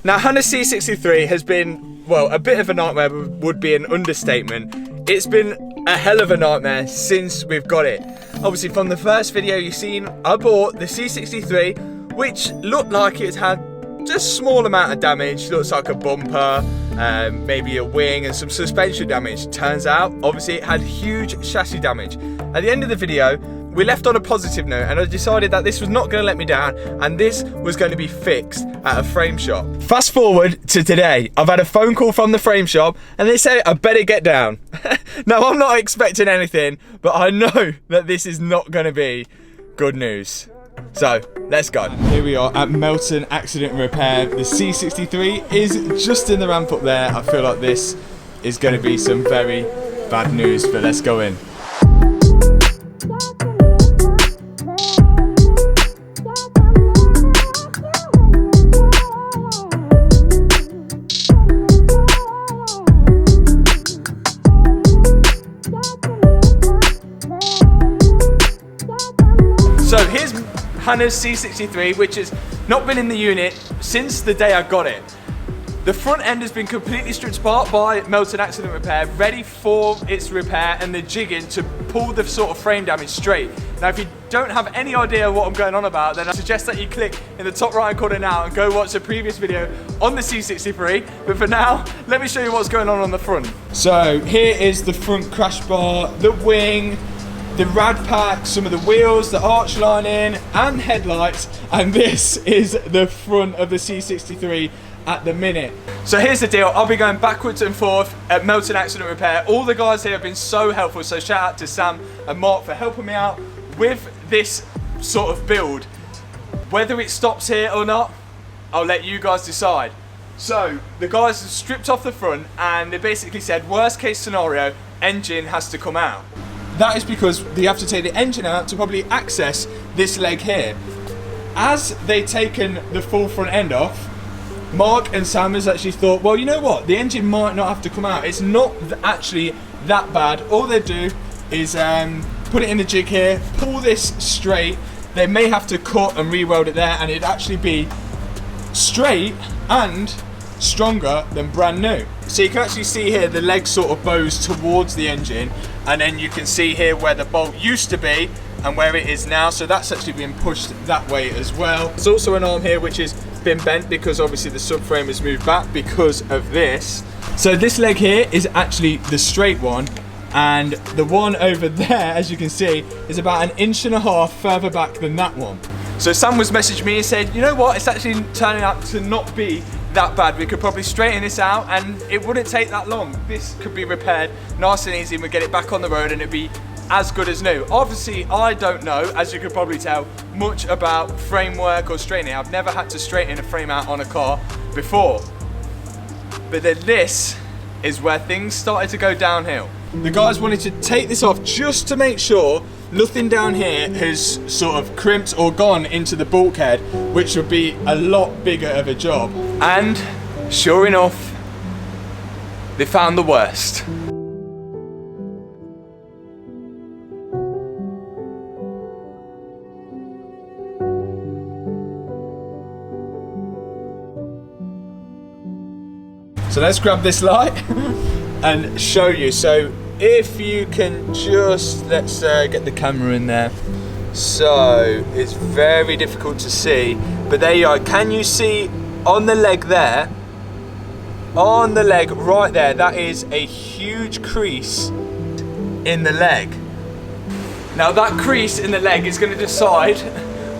Now, Hannah's C63 has been, well, a bit of a nightmare would be an understatement. It's been a hell of a nightmare since we've got it. Obviously, from the first video you've seen, I bought the C63, which looked like it had just a small amount of damage. Looks like a bumper, maybe a wing and some suspension damage. Turns out, obviously, it had huge chassis damage. At the end of the video, we left on a positive note, and I decided that this was not going to let me down, and this was going to be fixed at a frame shop. Fast forward to today, I've had a phone call from the frame shop, and they say I better get down. Now, I'm not expecting anything, but I know that this is not going to be good news. So, let's go. Here we are at Melton Accident Repair. The C63 is just in the ramp up there. I feel like this is going to be some very bad news, but let's go in. So here's Hannah's C63, which has not been in the unit since the day I got it. The front end has been completely stripped apart by Melton Accident Repair, ready for its repair and the jigging to pull the sort of frame damage straight. Now, if you don't have any idea what I'm going on about, then I suggest that you click in the top right corner now and go watch a previous video on the C63. But for now, let me show you what's going on the front. So here is the front crash bar, the wing, the rad pack, some of the wheels, the arch lining and headlights, and this is the front of the C63 at the minute. So here's the deal, I'll be going backwards and forth at Melton Accident Repair. All the guys here have been so helpful, so shout out to Sam and Mark for helping me out with this sort of build. Whether it stops here or not, I'll let you guys decide. So the guys have stripped off the front and they basically said worst case scenario, engine has to come out. That is because they have to take the engine out to probably access this leg here. As they've taken the full front end off, Mark and Sam has actually thought, well, you know what? The engine might not have to come out. It's not actually that bad. All they do is put it in the jig here, pull this straight. They may have to cut and re-weld it there, and it'd actually be straight and stronger than brand new. So you can actually see here the leg sort of bows towards the engine, and then you can see here where the bolt used to be and where it is now, so that's actually been pushed that way as well. There's also an arm here which has been bent because obviously the subframe has moved back because of this. So this leg here is actually the straight one, and the one over there, as you can see, is about 1.5 inches further back than that one. So Sam was messaging me and said, you know what, it's actually turning out to not be that bad. We could probably straighten this out and it wouldn't take that long. This could be repaired nice and easy and we'd get it back on the road and it'd be as good as new. Obviously, I don't know, as you could probably tell, much about framework or straightening. I've never had to straighten a frame out on a car before. But then this is where things started to go downhill. The guys wanted to take this off just to make sure nothing down here has sort of crimped or gone into the bulkhead, which would be a lot bigger of a job. And sure enough, they found the worst. So let's grab this light and show you. So if you can just, let's get the camera in there. So it's very difficult to see, but there you are. Can you see on the leg there? On the leg right there, that is a huge crease in the leg. Now that crease in the leg is going to decide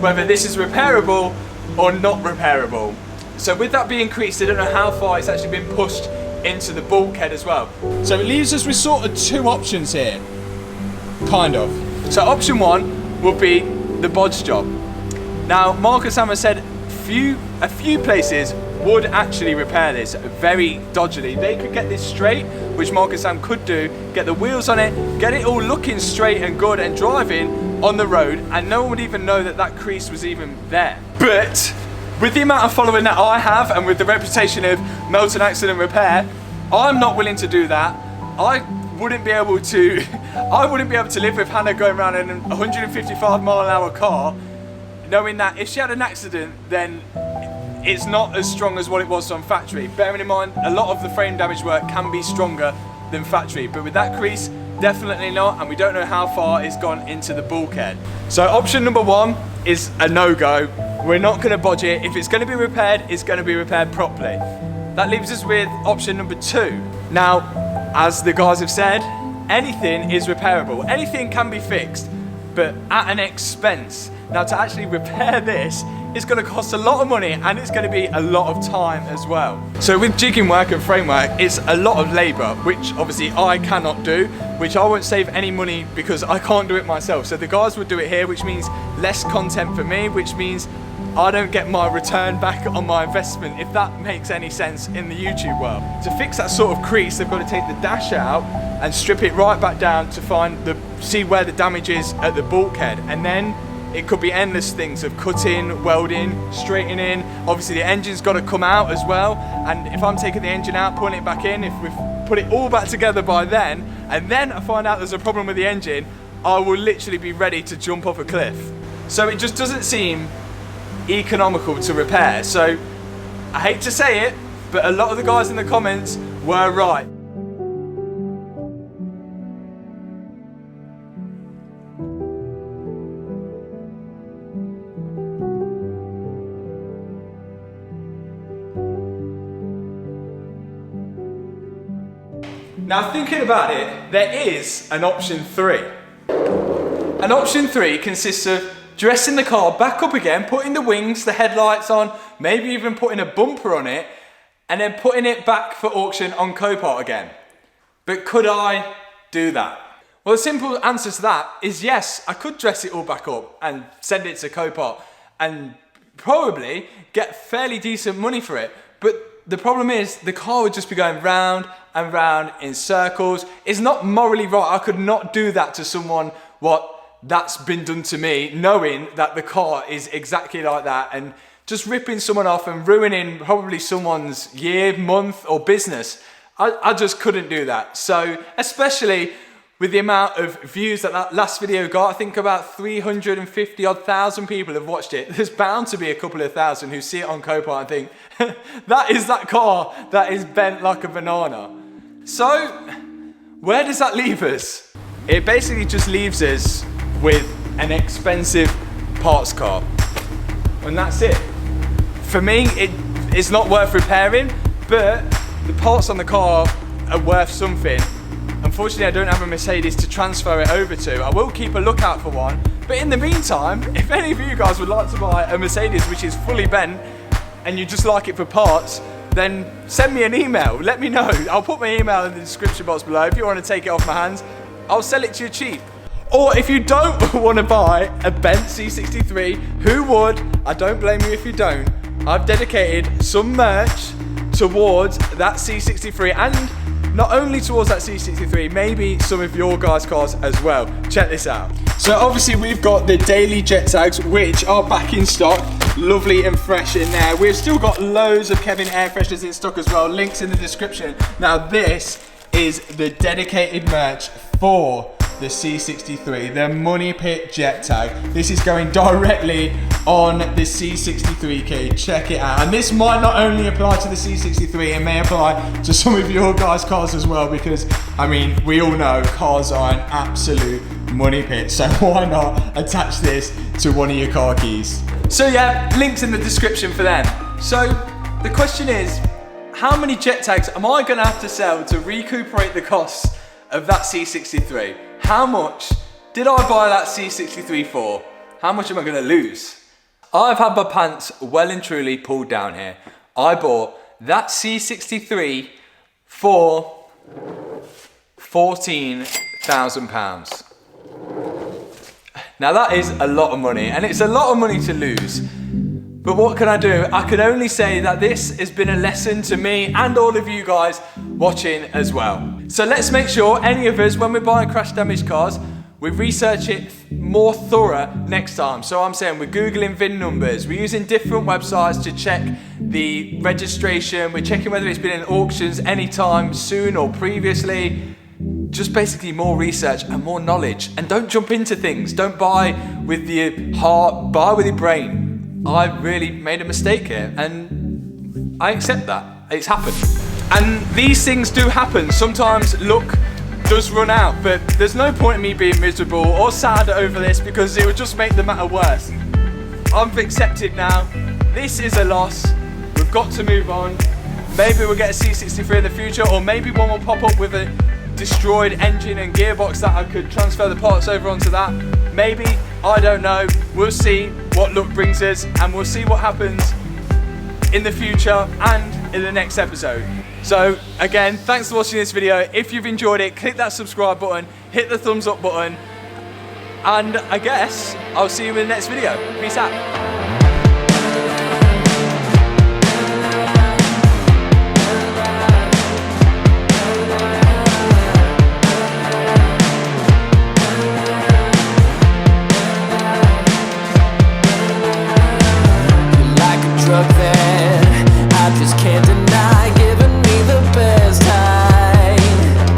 whether this is repairable or not repairable. So with that being creased, I don't know how far it's actually been pushed into the bulkhead as well. So it leaves us with sort of two options here, kind of. So option one would be the bodge job. Now Mark and Sam have said a few places would actually repair this very dodgily. They could get this straight, which Mark and Sam could do, get the wheels on it, get it all looking straight and good and driving on the road, and no one would even know that that crease was even there. But with the amount of following that I have and with the reputation of Melton Accident Repair, I'm not willing to do that. I wouldn't be able to live with Hannah going around in a 155 mile an hour car, knowing that if she had an accident, then it's not as strong as what it was on factory. Bearing in mind, a lot of the frame damage work can be stronger than factory, but with that crease, definitely not, and we don't know how far it's gone into the bulkhead. So option number one is a no-go. We're not going to bodge it. If it's going to be repaired, it's going to be repaired properly. That leaves us with option number two. Now, as the guys have said, anything is repairable. Anything can be fixed, but at an expense. Now, to actually repair this, it's going to cost a lot of money and it's going to be a lot of time as well. So with jigging work and framework, it's a lot of labour, which obviously I cannot do, which I won't save any money because I can't do it myself. So the guys will do it here, which means less content for me, which means I don't get my return back on my investment, if that makes any sense in the YouTube world. To fix that sort of crease, they've got to take the dash out and strip it right back down to see where the damage is at the bulkhead, and then it could be endless things of cutting, welding, straightening. Obviously the engine's got to come out as well, and if I'm taking the engine out, putting it back in, if we've put it all back together by then, and then I find out there's a problem with the engine, I will literally be ready to jump off a cliff. So it just doesn't seem economical to repair. So I hate to say it, but a lot of the guys in the comments were right. Now thinking about it, there is an option three. And option three consists of dressing the car back up again, putting the wings, the headlights on, maybe even putting a bumper on it, and then putting it back for auction on Copart again. But could I do that? Well, the simple answer to that is yes, I could dress it all back up and send it to Copart and probably get fairly decent money for it. But the problem is the car would just be going round and round in circles. It's not morally right. I could not do that to someone that's been done to me, knowing that the car is exactly like that, and just ripping someone off and ruining probably someone's year, month or business. I just couldn't do that. So especially with the amount of views that last video got, I think about 350 odd thousand people have watched it. There's bound to be a couple of thousand who see it on Copart and think, that is that car that is bent like a banana. So where does that leave us? It basically just leaves us with an expensive parts car, and that's it. For me, it's not worth repairing, but the parts on the car are worth something. Unfortunately, I don't have a Mercedes to transfer it over to. I will keep a lookout for one, but in the meantime, if any of you guys would like to buy a Mercedes which is fully bent and you just like it for parts, then send me an email, let me know. I'll put my email in the description box below. If you want to take it off my hands, I'll sell it to you cheap. Or if you don't want to buy a bent C63, who would? I don't blame you if you don't. I've dedicated some merch towards that C63, and not only towards that C63, maybe some of your guys' cars as well. Check this out. So obviously we've got the daily jet tags, which are back in stock, lovely and fresh in there. We've still got loads of Kevin air fresheners in stock as well, links in the description. Now this is the dedicated merch for the C63, the Money Pit jet tag. This is going directly on the C63 key. Check it out. And this might not only apply to the C63, it may apply to some of your guys' cars as well, because I mean, we all know cars are an absolute money pit, so why not attach this to one of your car keys? So yeah, links in the description for them. So the question is, how many jet tags am I gonna have to sell to recuperate the costs of that C63? How much did I buy that C63 for? How much am I gonna lose? I've had my pants well and truly pulled down here. I bought that C63 for £14,000. Now that is a lot of money, and it's a lot of money to lose. But what can I do? I can only say that this has been a lesson to me and all of you guys watching as well. So let's make sure any of us, when we're buying crash damaged cars, we research it more thorough next time. So I'm saying we're Googling VIN numbers, we're using different websites to check the registration, we're checking whether it's been in auctions anytime soon or previously. Just basically more research and more knowledge. And don't jump into things. Don't buy with your heart, buy with your brain. I really made a mistake here, and I accept that. It's happened. And these things do happen. Sometimes luck does run out, but there's no point in me being miserable or sad over this because it would just make the matter worse. I've accepted now. This is a loss. We've got to move on. Maybe we'll get a C63 in the future, or maybe one will pop up with a destroyed engine and gearbox that I could transfer the parts over onto that. Maybe, I don't know. We'll see what luck brings us, and we'll see what happens in the future and in the next episode. So again, thanks for watching this video. If you've enjoyed it, click that subscribe button, hit the thumbs up button, and I guess I'll see you in the next video. Peace out. Drug that I just can't deny.